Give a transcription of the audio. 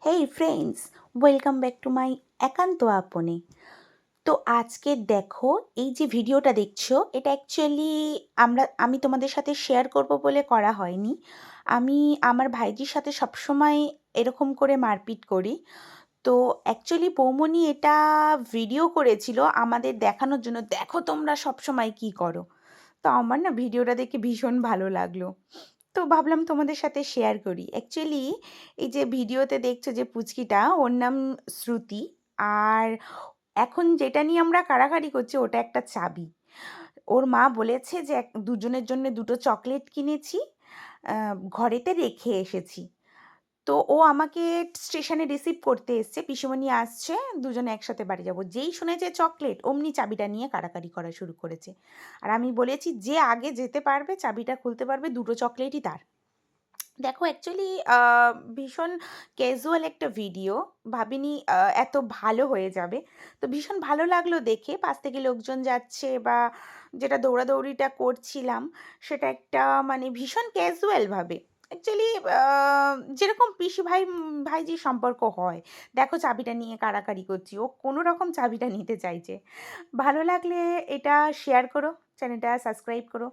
Hey friends, welcome back to my একান্ত আপনে। তো আজকে দেখো, এই যে ভিডিওটা দেখছো এটা অ্যাকচুয়ালি আমি তোমাদের সাথে শেয়ার করব বলে করা হয়নি। আমি আমার ভাইজির সাথে সবসময় এরকম করে মারপিট করি। তো অ্যাকচুয়ালি বৌমনি এটা ভিডিও করেছিল আমাদের দেখানোর জন্য, দেখো তোমরা সবসময় কি করো। তো আমার না ভিডিওটা দেখে ভীষণ ভালো লাগলো, তো ভাবলাম তোমাদের সাথে শেয়ার করি। অ্যাকচুয়ালি এই যে ভিডিওতে দেখছো যে পুচকিটা, ওর নাম শ্রুতি। আর এখন যেটা নিয়ে আমরা কাড়াকাড়ি করছি ওটা একটা চাবি। ওর মা বলেছে যে দুজনের জন্য দুটো চকলেট কিনেছি, ঘরেতে রেখে এসেছি। তো ও আমাকে স্টেশনে রিসিভ করতে এসছে, পিসিমণি আসছে, দুজনে একসাথে বাড়ি যাব। যেই শুনেছে চকলেট অমনি চাবিটা নিয়ে কাড়াকাড়ি করা শুরু করেছে। আর আমি বলেছি যে আগে যেতে পারবে, চাবিটা খুলতে পারবে, দুটো চকলেটই তার। দেখো অ্যাকচুয়ালি ভীষণ ক্যাজুয়াল একটা ভিডিও, ভাবিনি এত ভালো হয়ে যাবে। তো ভীষণ ভালো লাগলো দেখে, পাশ থেকে লোকজন যাচ্ছে বা যেটা দৌড়াদৌড়িটা করছিলাম সেটা একটা মানে ভীষণ ক্যাজুয়ালভাবে। অ্যাকচুয়ালি যেরকম পিসি ভাইজির সম্পর্ক হয়, দেখো চাবিটা নিয়ে কাড়াকাড়ি করছি, ও কোনো রকম চাবিটা নিতে চাইছে। ভালো লাগলে এটা শেয়ার করো, চ্যানেলটা সাবস্ক্রাইব করো।